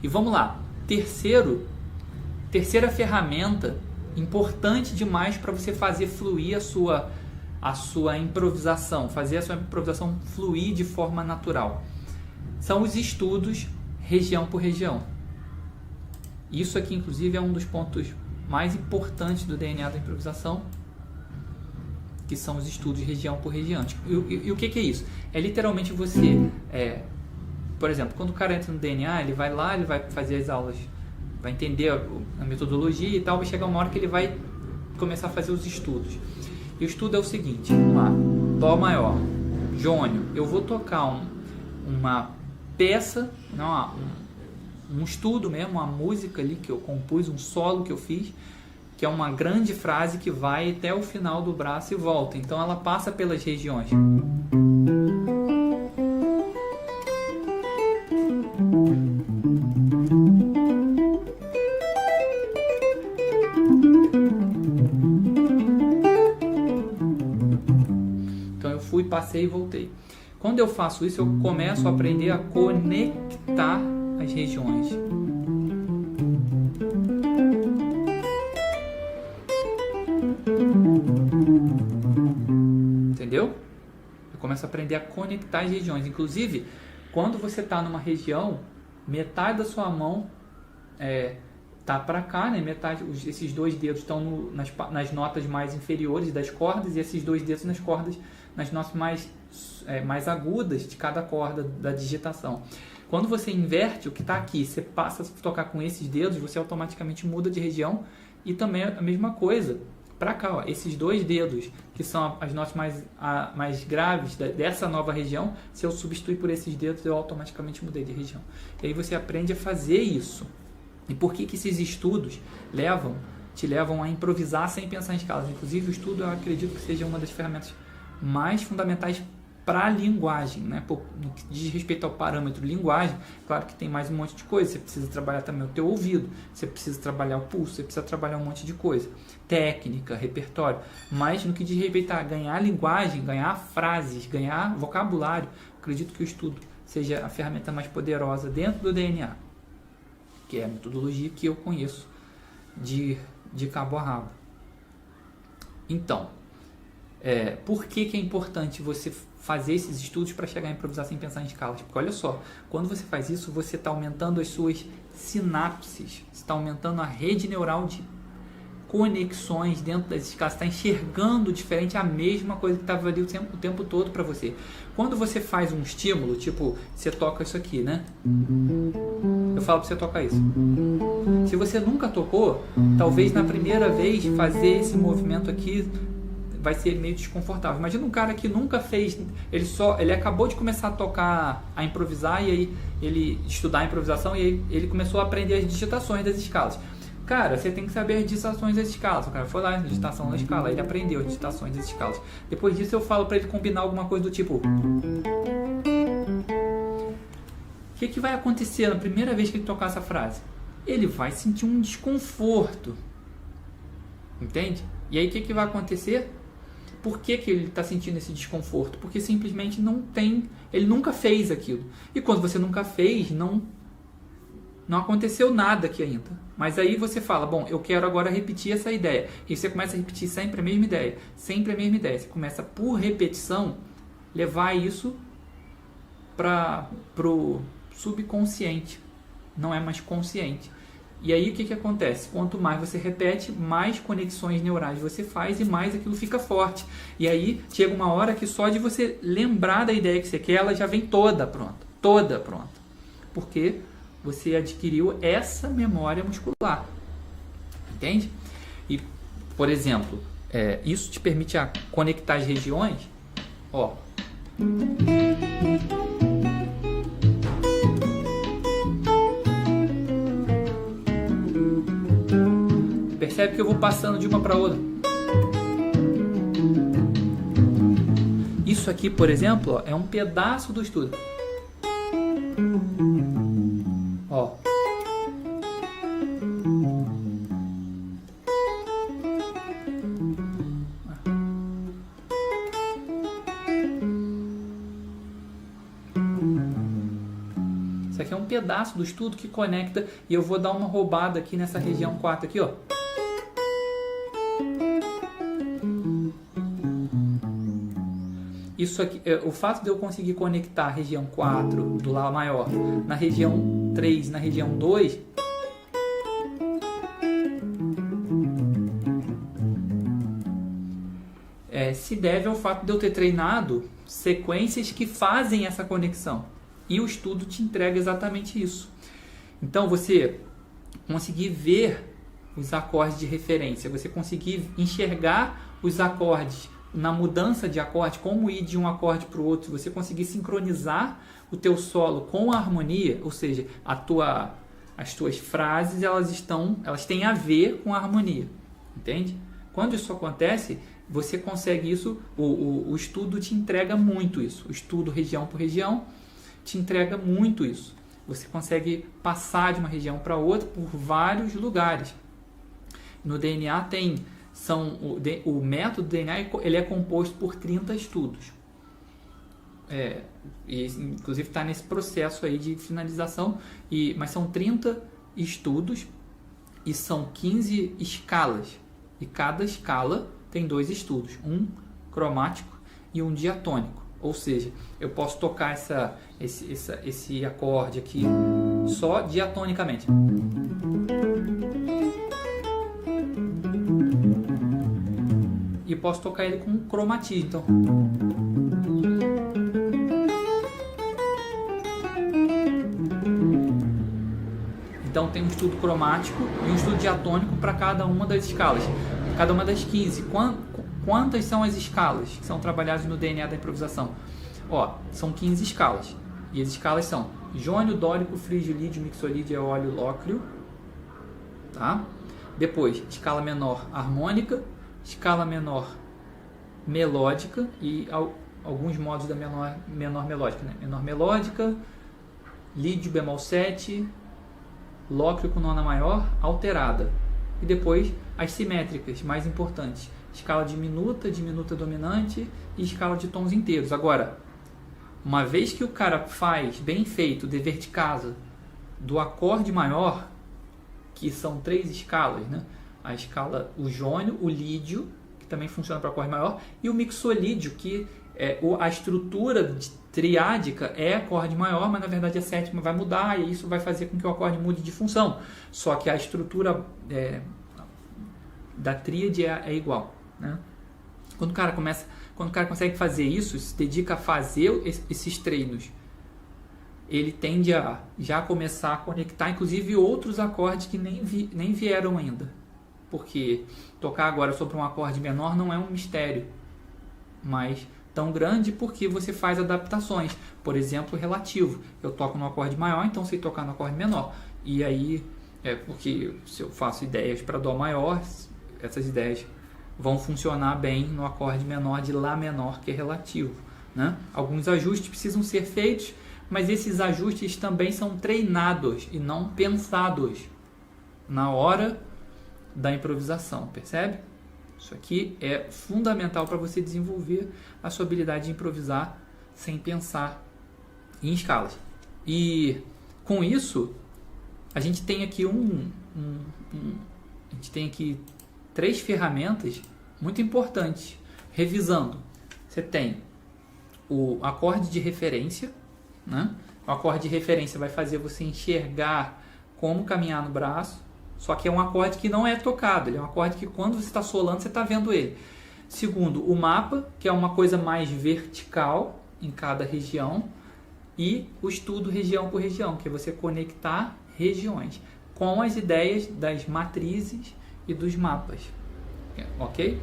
E vamos lá, terceira ferramenta importante demais para você fazer fluir a sua improvisação, fazer a sua improvisação fluir de forma natural. São os estudos região por região. Isso aqui, inclusive, é um dos pontos mais importantes do DNA da improvisação, que são os estudos região por região. E o que é isso? É literalmente você, por exemplo, quando o cara entra no DNA, ele vai lá, ele vai fazer as aulas, vai entender a metodologia e tal, vai chegar uma hora que ele vai começar a fazer os estudos. E o estudo é o seguinte, vamos lá, Dó maior, jônio, eu vou tocar uma peça, não, um estudo mesmo, uma música ali que eu compus, um solo que eu fiz, que é uma grande frase que vai até o final do braço e volta. Então ela passa pelas regiões. Então eu fui, passei e voltei. Quando eu faço isso, eu começo a aprender a conectar as regiões. Entendeu? Eu começo a aprender a conectar as regiões. Inclusive, quando você está numa região, metade da sua mão tá para cá, né? Metade, esses dois dedos estão nas notas mais inferiores das cordas e esses dois dedos nas notas mais agudas de cada corda da digitação. Quando você inverte o que está aqui, você passa a tocar com esses dedos, você automaticamente muda de região. E também a mesma coisa para cá, ó, esses dois dedos, que são as notas mais graves dessa nova região, se eu substituir por esses dedos, eu automaticamente mudei de região. E aí você aprende a fazer isso. E por que esses estudos te levam a improvisar sem pensar em escalas? Inclusive, o estudo, eu acredito que seja uma das ferramentas mais fundamentais para a linguagem, né? No que diz respeito ao parâmetro linguagem, claro que tem mais um monte de coisa, você precisa trabalhar também o teu ouvido, você precisa trabalhar o pulso, você precisa trabalhar um monte de coisa, técnica, repertório, mas no que diz respeito a ganhar linguagem, ganhar frases, ganhar vocabulário, acredito que o estudo seja a ferramenta mais poderosa dentro do DNA, que é a metodologia que eu conheço de cabo a rabo. Então, por que é importante você fazer esses estudos para chegar a improvisar sem pensar em escalas? Porque olha só, quando você faz isso, você está aumentando as suas sinapses, você está aumentando a rede neural de conexões dentro das escalas, você está enxergando diferente a mesma coisa que estava ali o tempo todo para você. Quando você faz um estímulo, tipo, você toca isso aqui, né? Eu falo para você tocar isso. Se você nunca tocou, talvez na primeira vez fazer esse movimento aqui vai ser meio desconfortável. Imagina um cara que nunca fez, ele acabou de começar a tocar, a improvisar, e aí ele estudar a improvisação, e aí ele começou a aprender as digitações das escalas. Cara, você tem que saber as digitações das escalas. O cara foi lá, digitação da escala, ele aprendeu as digitações das escalas. Depois disso eu falo para ele combinar alguma coisa do tipo: o que vai acontecer na primeira vez que ele tocar essa frase? Ele vai sentir um desconforto. Entende? E aí o que vai acontecer? Por que ele está sentindo esse desconforto? Porque simplesmente ele nunca fez aquilo. E quando você nunca fez, não aconteceu nada aqui ainda. Mas aí você fala: bom, eu quero agora repetir essa ideia. E você começa a repetir sempre a mesma ideia. Sempre a mesma ideia. Você começa, por repetição, levar isso para o subconsciente. Não é mais consciente. E aí o que acontece? Quanto mais você repete, mais conexões neurais você faz e mais aquilo fica forte. E aí chega uma hora que só de você lembrar da ideia que você quer, ela já vem toda pronta. Toda pronta. Porque você adquiriu essa memória muscular. Entende? E, por exemplo, isso te permite conectar as regiões. Ó. Percebe que eu vou passando de uma para outra. Isso aqui, por exemplo, ó, é um pedaço do estudo. Ó. Isso aqui é um um pedaço do estudo que conecta, e eu vou dar uma roubada aqui nessa região 4 aqui, ó. Isso aqui, o fato de eu conseguir conectar a região 4 do Lá maior na região 3, na região 2, se deve ao fato de eu ter treinado sequências que fazem essa conexão. E o estudo te entrega exatamente isso. Então, você conseguir ver os acordes de referência, você conseguir enxergar os acordes na mudança de acorde, como ir de um acorde para o outro, você conseguir sincronizar o teu solo com a harmonia, ou seja, as tuas frases elas têm a ver com a harmonia, entende? Quando isso acontece, você consegue isso, o estudo te entrega muito isso, o estudo região por região te entrega muito isso. Você consegue passar de uma região para outra por vários lugares. No DNA o método DNA ele é composto por 30 estudos. E, inclusive está nesse processo aí de finalização, mas são 30 estudos e são 15 escalas. E cada escala tem 2 estudos, um cromático e um diatônico. Ou seja, eu posso tocar esse acorde aqui só diatonicamente. E posso tocar ele com cromatismo. Então tem um estudo cromático e um estudo diatônico para cada uma das escalas. Cada uma das 15. Quantas são as escalas que são trabalhadas no DNA da improvisação? São 15 escalas. E as escalas são jônio, dórico, frígio, lídio, mixolídio, eólio, lócrio. Tá? Depois, escala menor harmônica, escala menor melódica e alguns modos da menor melódica. Né? Menor melódica, lídio bemol 7, lócrio com nona maior, alterada. E depois as simétricas, mais importantes. Escala diminuta, diminuta dominante e escala de tons inteiros. Agora, uma vez que o cara faz bem feito o dever de casa do acorde maior, que são 3 escalas, né? A escala, o jônio, o lídio, que também funciona para acorde maior, e o mixolídio, que a estrutura triádica é acorde maior, mas na verdade a sétima vai mudar e isso vai fazer com que o acorde mude de função. Só que a estrutura da tríade é igual, né? Quando o cara consegue fazer isso, se dedica a fazer esses treinos, ele tende a já começar a conectar, inclusive, outros acordes que nem vieram ainda. Porque tocar agora sobre um acorde menor não é um mistério, mas tão grande porque você faz adaptações. Por exemplo, relativo. Eu toco no acorde maior, então sei tocar no acorde menor. E aí, porque se eu faço ideias para Dó maior, essas ideias vão funcionar bem no acorde menor de Lá menor, que é relativo, né? Alguns ajustes precisam ser feitos, mas esses ajustes também são treinados e não pensados na hora da improvisação, percebe? Isso aqui é fundamental para você desenvolver a sua habilidade de improvisar sem pensar em escalas. E com isso, a gente tem aqui a gente tem aqui 3 ferramentas muito importantes. Revisando, você tem o acorde de referência, né? O acorde de referência vai fazer você enxergar como caminhar no braço, só que é um acorde que não é tocado, ele é um acorde que quando você está solando, você está vendo ele. Segundo, o mapa, que é uma coisa mais vertical em cada região, e o estudo região por região, que é você conectar regiões com as ideias das matrizes e dos mapas, ok?